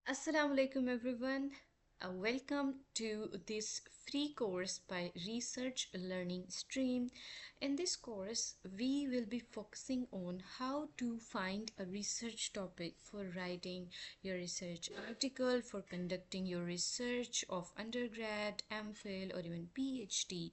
Assalamu alaikum everyone. Welcome to this free course by Research Learning Stream. In this course, we will be focusing on how to find a research topic for writing your research article, for conducting your research of undergrad, MPhil, or even PhD.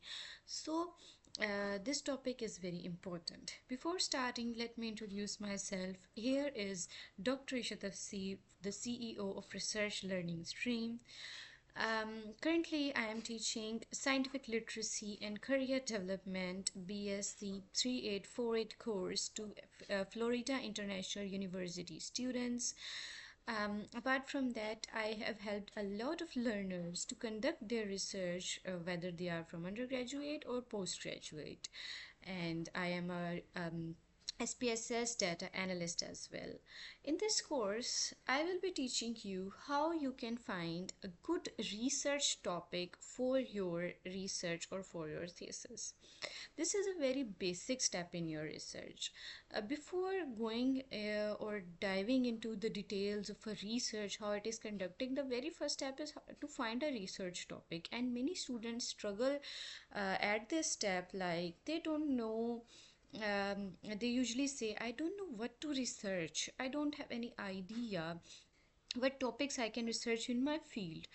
This topic is very important. Before starting, let me introduce myself. Here is Dr. Isha Tafsir, the CEO of Research Learning Stream. Currently, I am teaching Scientific Literacy and Career Development BSc 3848 course to Florida International University students. Apart from that, I have helped a lot of learners to conduct their research, whether they are from undergraduate or postgraduate. And I am a SPSS data analyst as well. In this course, I will be teaching you how you can find a good research topic for your research or for your thesis. This is a very basic step in your research. Before going or diving into the details of a research, how it is conducting, the very first step is to find a research topic. And many students struggle at this step, like they don't know. They usually say, I don't know what to research, I don't have any idea what topics I can research in my field.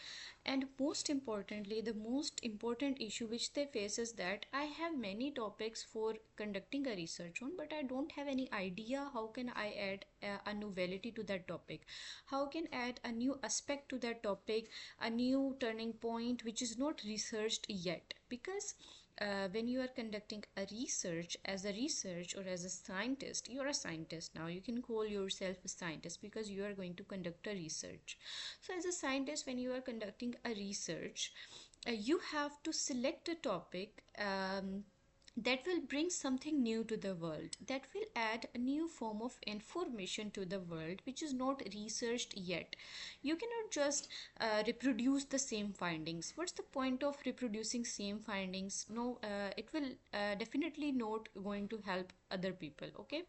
And most importantly, the most important issue which they face is that I have many topics for conducting a research on, but I don't have any idea how can I add a novelty to that topic, how can add a new aspect to that topic, a new turning point which is not researched yet. Because when you are conducting a research as a research or as a scientist, you're a scientist now, you can call yourself a scientist because you are going to conduct a research. So as a scientist, when you are conducting a research, you have to select a topic that will bring something new to the world, that will add a new form of information to the world which is not researched yet. You cannot just reproduce the same findings. What's the point of reproducing same findings? No, it will definitely not going to help other people. Okay,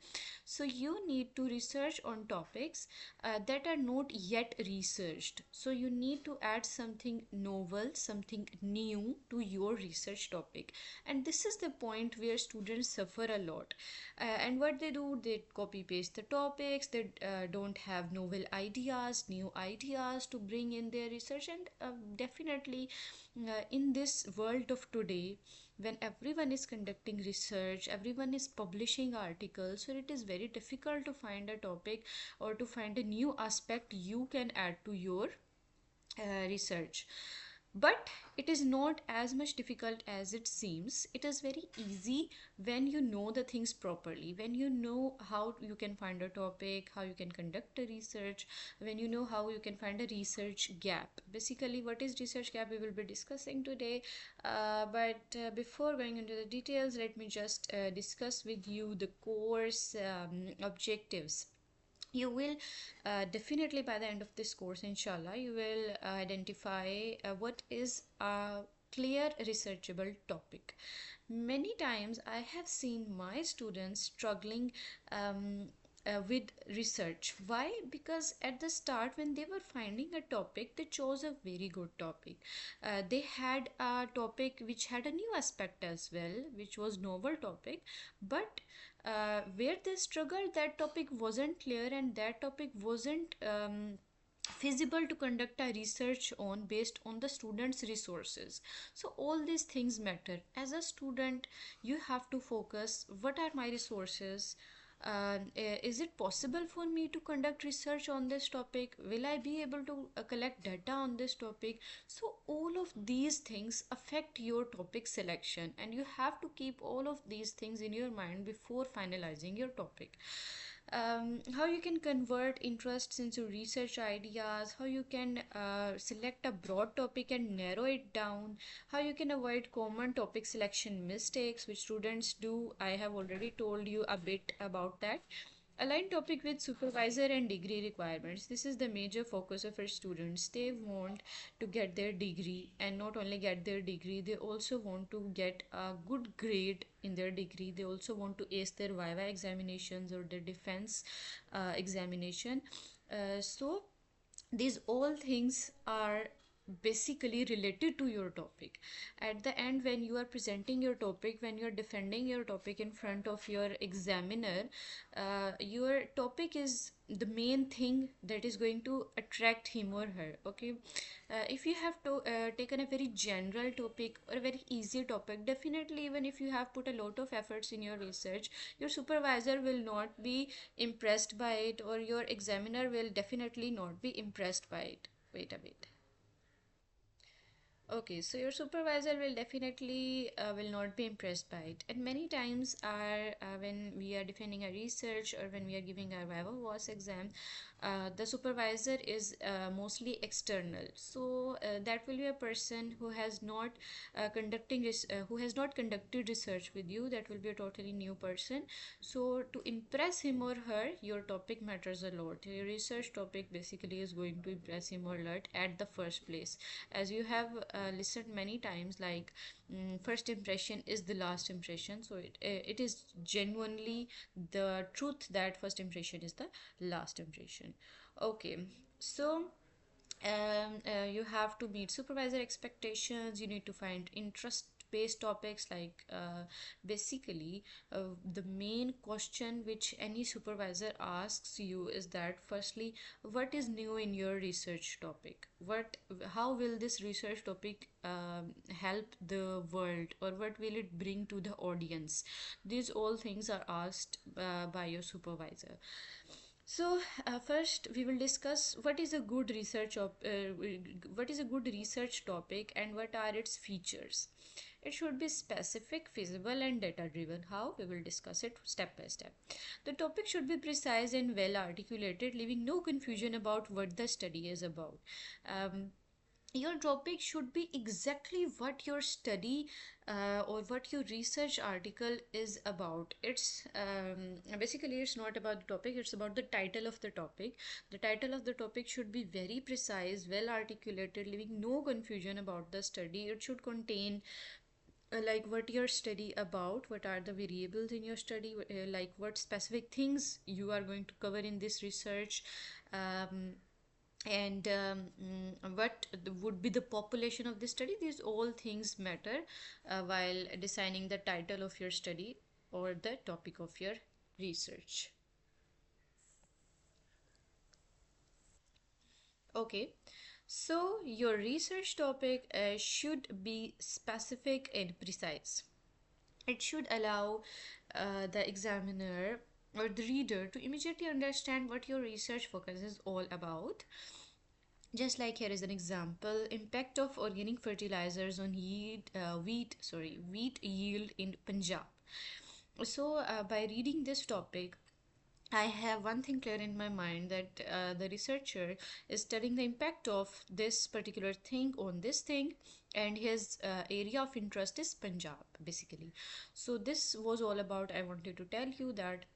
so you need to research on topics that are not yet researched. So you need to add something novel, something new to your research topic. And this is the point where students suffer a lot. And what they do, they copy paste the topics, they don't have novel ideas, new ideas to bring in their research. And definitely in this world of today, when everyone is conducting research, everyone is publishing articles, so it is very difficult to find a topic or to find a new aspect you can add to your research. But it is not as much difficult as it seems. It is very easy when you know the things properly, when you know how you can find a topic, how you can conduct a research, when you know how you can find a research gap. Basically, what is research gap we will be discussing today. But before going into the details, let me just discuss with you the course objectives. You will definitely, by the end of this course, inshallah, you will identify what is a clear researchable topic. Many times I have seen my students struggling with research. Why? Because at the start, when they were finding a topic, they chose a very good topic. They had a topic which had a new aspect as well, which was novel topic. But where they struggled, that topic wasn't clear, and that topic wasn't feasible to conduct a research on based on the students resources. So all these things matter. As a student, you have to focus, what are my resources, is it possible for me to conduct research on this topic, will I be able to collect data on this topic? So all of these things affect your topic selection, and you have to keep all of these things in your mind before finalizing your topic. How you can convert interests into research ideas, how you can select a broad topic and narrow it down, how you can avoid common topic selection mistakes which students do. I have already told you a bit about that. Align topic with supervisor and degree requirements. This is the major focus of our students. They want to get their degree, and not only get their degree, they also want to get a good grade in their degree. They also want to ace their viva examinations or their defense examination. So These all things are basically related to your topic. At the end, when you are presenting your topic, when you are defending your topic in front of your examiner, your topic is the main thing that is going to attract him or her. Okay, if you have to taken a very general topic or a very easy topic, definitely even if you have put a lot of efforts in your research, your supervisor will not be impressed by it, or your examiner will definitely not be impressed by it. Wait a bit. Okay, so your supervisor will definitely will not be impressed by it. And many times, our when we are defending a research or when we are giving our Viva Voice exam, the supervisor is mostly external. So that will be a person who has not who has not conducted research with you. That will be a totally new person. So to impress him or her, your topic matters a lot. Your research topic basically is going to impress him or her at the first place. As you have listened many times, like first impression is the last impression. So it is genuinely the truth that first impression is the last impression. Okay, so you have to meet supervisor expectations. You need to find interest based topics, like basically the main question which any supervisor asks you is that, firstly, what is new in your research topic? What How will this research topic help the world, or what will it bring to the audience? These all things are asked by your supervisor. So first we will discuss what is a good what is a good research topic and what are its features. It should be specific, feasible, and data driven. How? We will discuss it step by step. The topic should be precise and well articulated, leaving no confusion about what the study is about. Your topic should be exactly what your study or what your research article is about. It's basically, it's not about the topic, it's about the title of the topic. The title of the topic should be very precise, well articulated, leaving no confusion about the study. It should contain like what your study about, what are the variables in your study, like what specific things you are going to cover in this research, um, and what would be the population of the study. These all things matter while deciding the title of your study or the topic of your research. Okay, so your research topic should be specific and precise. It should allow the examiner or the reader to immediately understand what your research focus is all about. Just like here is an example: impact of organic fertilizers on wheat yield in Punjab. So by reading this topic, I have one thing clear in my mind, that the researcher is studying the impact of this particular thing on this thing, and his area of interest is Punjab, basically. So this was all about. I wanted to tell you that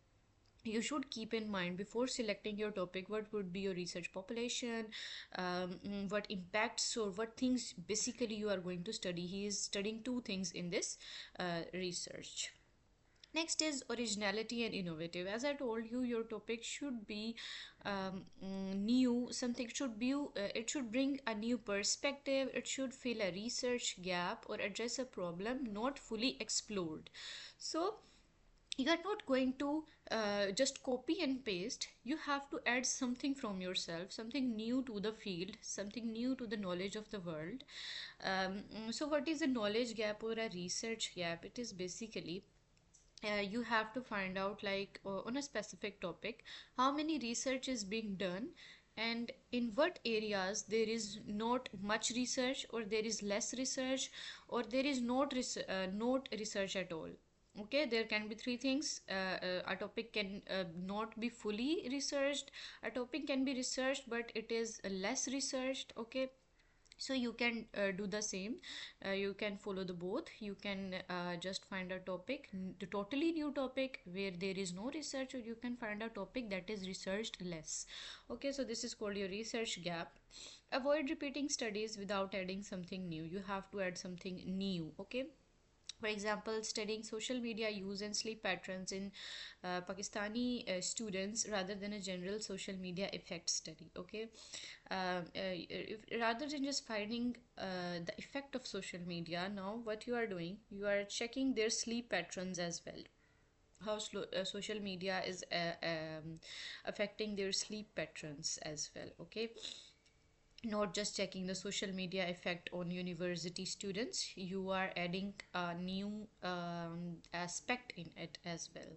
you should keep in mind before selecting your topic what would be your research population, what impacts or what things basically you are going to study. He is studying two things in this research. Next is originality and innovative. As I told you, your topic should be new. Something should be, it should bring a new perspective. It should fill a research gap or address a problem not fully explored. So you are not going to just copy and paste. You have to add something from yourself, something new to the field, something new to the knowledge of the world. So what is a knowledge gap or a research gap? It is basically, you have to find out, like on a specific topic, how many research is being done, and in what areas there is not much research, or there is less research, or there is not research at all. Okay, there can be three things. A topic can not be fully researched. A topic can be researched but it is less researched. Okay, so you can do the same. You can follow the both. You can just find a topic, the totally new topic where there is no research, or you can find a topic that is researched less. Okay, so this is called your research gap. Avoid repeating studies without adding something new. You have to add something new. Okay, For example, studying social media use and sleep patterns in Pakistani students rather than a general social media effect study. Okay, rather than just finding the effect of social media, now what you are doing, you are checking their sleep patterns as well, how social media is affecting their sleep patterns as well. Okay, not just checking the social media effect on university students, you are adding a new aspect in it as well.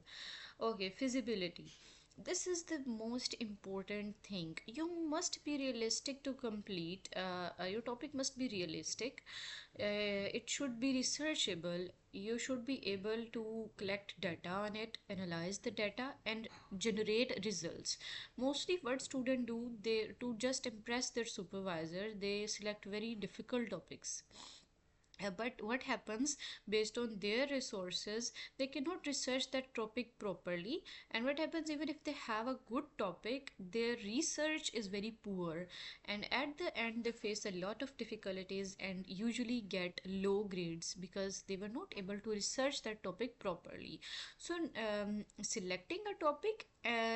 Okay, feasibility. This is the most important thing. You must be realistic to complete. Your topic must be realistic. It should be researchable. You should be able to collect data on it, analyze the data, and generate results. Mostly, what students do, they to just impress their supervisor, they select very difficult topics. But what happens, based on their resources, they cannot research that topic properly. And what happens, even if they have a good topic, their research is very poor, and at the end they face a lot of difficulties and usually get low grades because they were not able to research that topic properly. So selecting a topic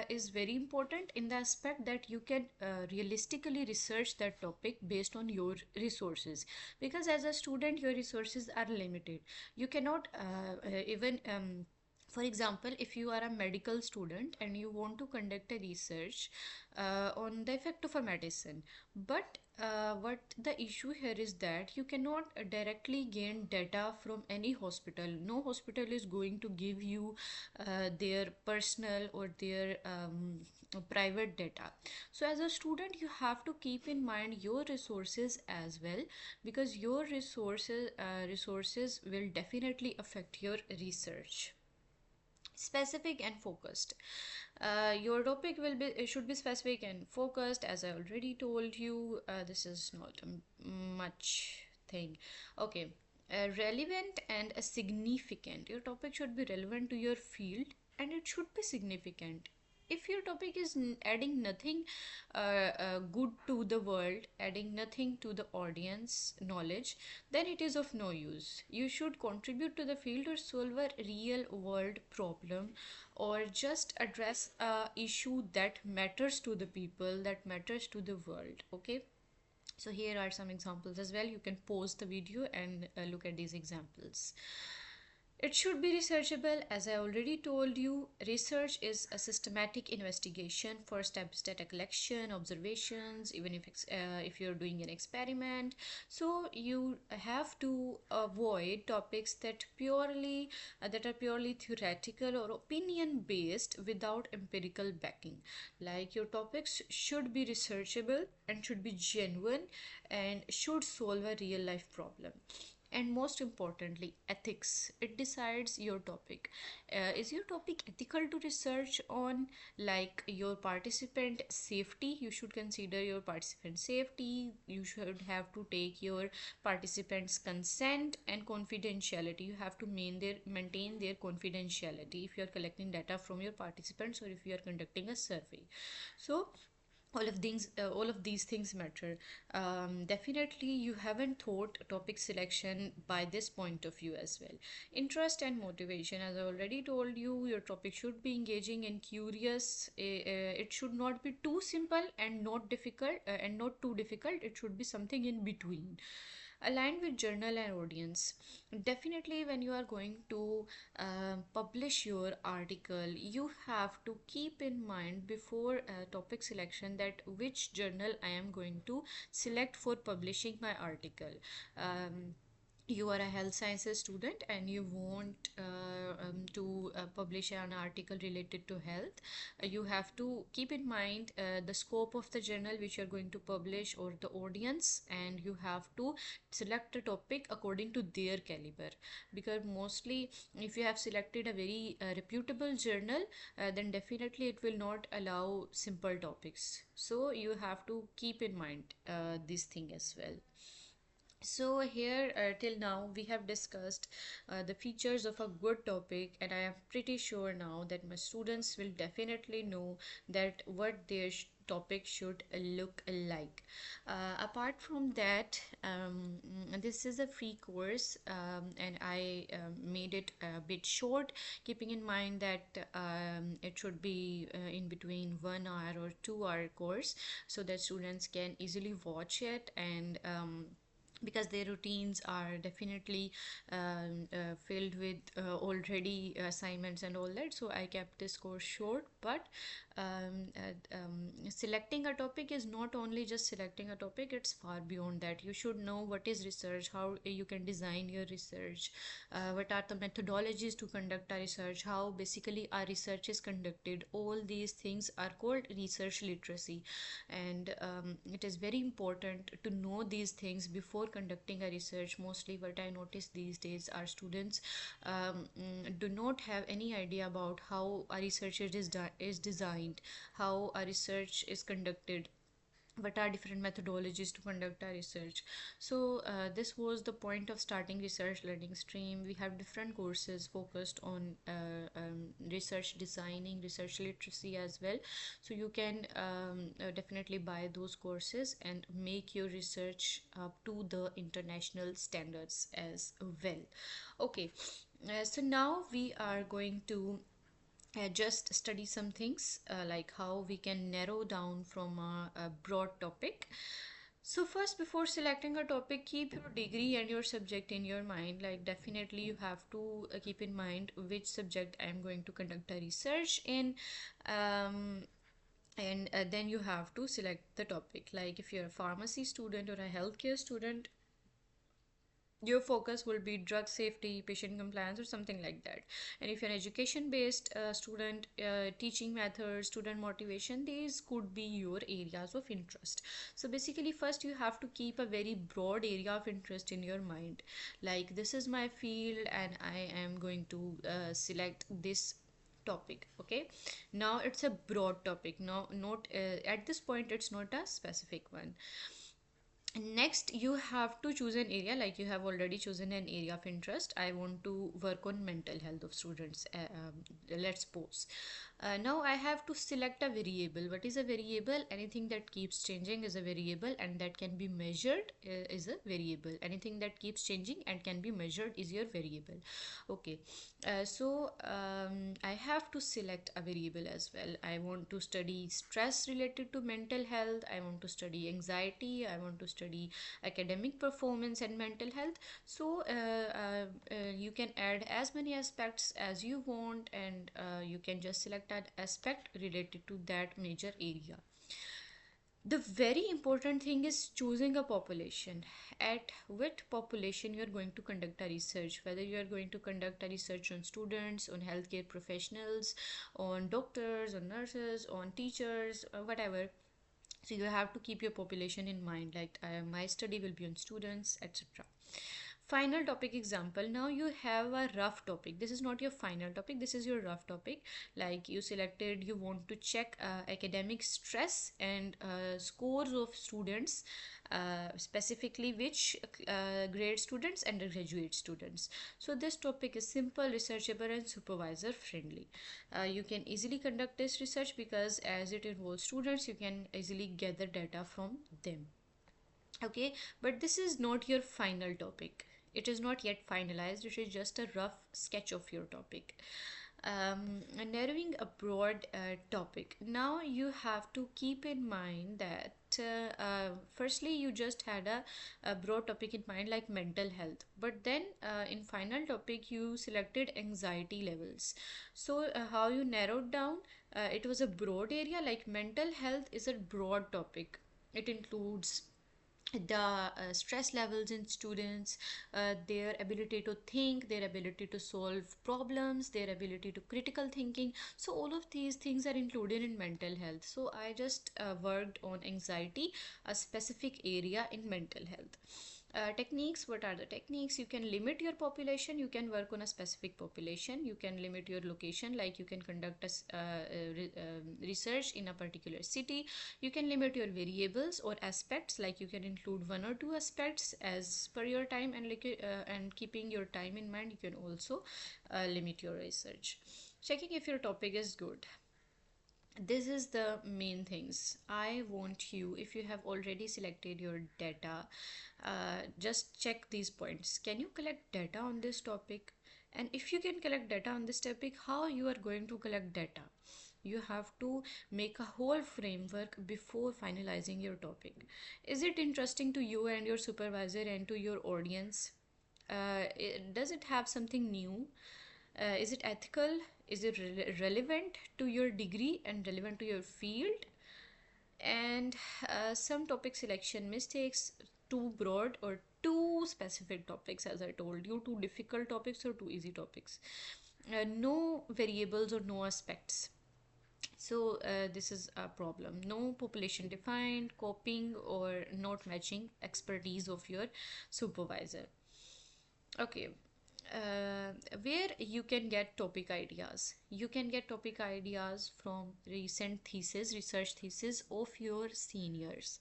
is very important in the aspect that you can realistically research that topic based on your resources, because as a student your resources are limited. You cannot even for example, if you are a medical student and you want to conduct a research on the effect of a medicine, but what the issue here is that you cannot directly gain data from any hospital. No hospital is going to give you their personal or their private data. So as a student you have to keep in mind your resources as well, because your resources will definitely affect your research. Specific and focused. Your topic will be, it should be specific and focused. As I already told you, this is not much thing. Okay, relevant and significant. Your topic should be relevant to your field and it should be significant. If your topic is adding nothing good to the world, adding nothing to the audience knowledge, then it is of no use. You should contribute to the field or solve a real world problem, or just address a issue that matters to the people, that matters to the world. Okay, so here are some examples as well. You can pause the video and look at these examples. It should be researchable. As I already told you, research is a systematic investigation. First step is data collection, observations, even if you're doing an experiment. So you have to avoid topics that are purely theoretical or opinion based without empirical backing. Like, your topics should be researchable and should be genuine and should solve a real life problem. And most importantly, ethics. It decides your topic. Is your topic ethical to research on? Like, your participant safety, you should consider your participant safety. You should have to take your participants consent and confidentiality. You have to maintain their confidentiality if you are collecting data from your participants or if you are conducting a survey. So all of these things matter. Definitely you haven't thought topic selection by this point of view as well. Interest and motivation. As I already told you, your topic should be engaging and curious. It should not be too simple and not difficult, and not too difficult. It should be something in between, aligned with journal and audience. Definitely when you are going to publish your article, you have to keep in mind before topic selection that which journal I am going to select for publishing my article. You are a health sciences student and you want to publish an article related to health. You have to keep in mind the scope of the journal which you are going to publish, or the audience, and you have to select a topic according to their caliber. Because mostly if you have selected a very reputable journal, then definitely it will not allow simple topics. So you have to keep in mind this thing as well. So here till now we have discussed the features of a good topic, and I am pretty sure now that my students will definitely know that what their topic should look like. Apart from that, this is a free course, and I made it a bit short, keeping in mind that it should be in between 1 hour or 2 hour course, so that students can easily watch it, and because their routines are definitely filled with already assignments and all that, so I kept this course short. But selecting a topic is not only just selecting a topic, it's far beyond that. You should know what is research, how you can design your research, what are the methodologies to conduct a research, how basically our research is conducted. All these things are called research literacy, and it is very important to know these things before conducting a research. Mostly what I notice these days are students do not have any idea about how a research is designed, how a research is conducted, what are different methodologies to conduct our research. So this was the point of starting research learning stream. We have different courses focused on research designing, research literacy as well, so you can definitely buy those courses and make your research up to the international standards as well. Okay, so now we are going to just study some things like how we can narrow down from a broad topic. So first, before selecting a topic, keep your degree and your subject in your mind. Like definitely you have to keep in mind which subject I am going to conduct a research in. um, and then you have to select the topic. Like if you're a pharmacy student or a healthcare student, your focus will be drug safety, patient compliance, or something like that. And if you're an education based student, teaching methods, student motivation, these could be your areas of interest. So basically first you have to keep a very broad area of interest in your mind, like this is my field and I am going to select this topic. Okay, now it's a broad topic. Now not at this point it's not a specific one. Next you have to choose an area. Like you have already chosen an area of interest. I want to work on mental health of students, let's suppose. Now I have to select a variable. What is a variable? Anything that keeps changing is a variable, and that can be measured is a variable. Anything that keeps changing and can be measured is your variable. Okay, so I have to select a variable as well. I want to study stress related to mental health, I want to study anxiety, I want to study academic performance and mental health. So you can add as many aspects as you want, and you can just select an aspect related to that major area. The very important thing is choosing a population. At what population you are going to conduct a research, whether you are going to conduct a research on students, on healthcare professionals, on doctors, on nurses, on teachers, whatever. So you have to keep your population in mind, like my study will be on students, etc. Final topic example. Now you have a rough topic. This is not your final topic, this is your rough topic. Like you selected, you want to check academic stress and scores of students, specifically which grade students, undergraduate students. So this topic is simple, researchable, and supervisor friendly. You can easily conduct this research because as it involves students, you can easily gather data from them. Okay, but this is not your final topic. It is not yet finalized, it is just a rough sketch of your topic. Narrowing a broad topic. Now you have to keep in mind that firstly you just had a broad topic in mind like mental health, but then in final topic you selected anxiety levels. So how you narrowed down, it was a broad area. Like mental health is a broad topic, it includes the stress levels in students, their ability to think, their ability to solve problems, their ability to critical thinking. So all of these things are included in mental health. So I just worked on anxiety, a specific area in mental health. Techniques, what are the techniques? You can limit your population, you can work on a specific population, you can limit your location, like you can conduct research in a particular city. You can limit your variables or aspects, like you can include one or two aspects as per your time, and keeping your time in mind, you can also limit your research. Checking if your topic is good, this is the main things. I want you, if you have already selected your data, just check these points. Can you collect data on this topic? And if you can collect data on this topic, how you are going to collect data? You have to make a whole framework before finalizing your topic. Is it interesting to you and your supervisor and to your audience? Does it have something new? Is it ethical? Is it relevant to your degree and relevant to your field? And some topic selection mistakes: too broad or too specific topics, as I told you, too difficult topics or too easy topics. No variables or no aspects. So this is a problem. No population defined, copying or not matching expertise of your supervisor. Okay. uh, where you can get topic ideas, you can get topic ideas from recent thesis, research thesis of your seniors.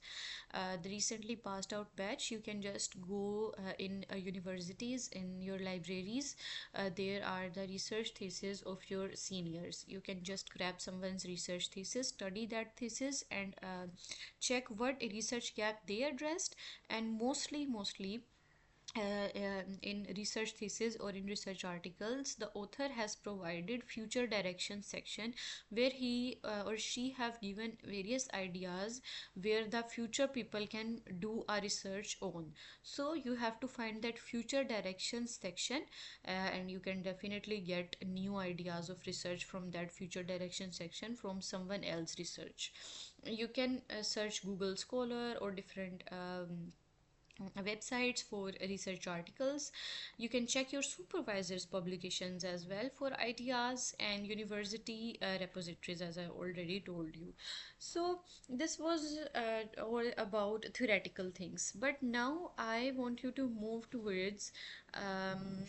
The recently passed out batch, you can just go in universities, in your libraries. There are the research thesis of your seniors. You can just grab someone's research thesis, study that thesis, and check what research gap they addressed. And mostly in research thesis or in research articles, the author has provided future direction section, where he or she have given various ideas where the future people can do a research on. So you have to find that future directions section, and you can definitely get new ideas of research from that future direction section from someone else research. You can search Google Scholar or different websites for research articles. You can check your supervisor's publications as well for ideas, and university repositories, as I already told you. So this was all about theoretical things, but now I want you to move towards um,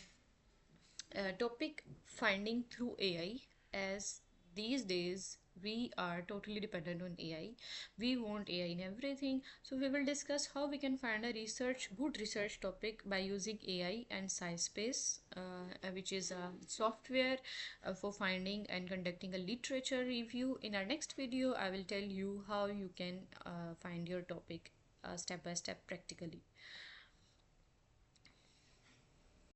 topic finding through AI. As these days we are totally dependent on AI, we want AI in everything. So we will discuss how we can find a good research topic by using AI and SciSpace, which is a software for finding and conducting a literature review. In our next video, I will tell you how you can find your topic step by step practically.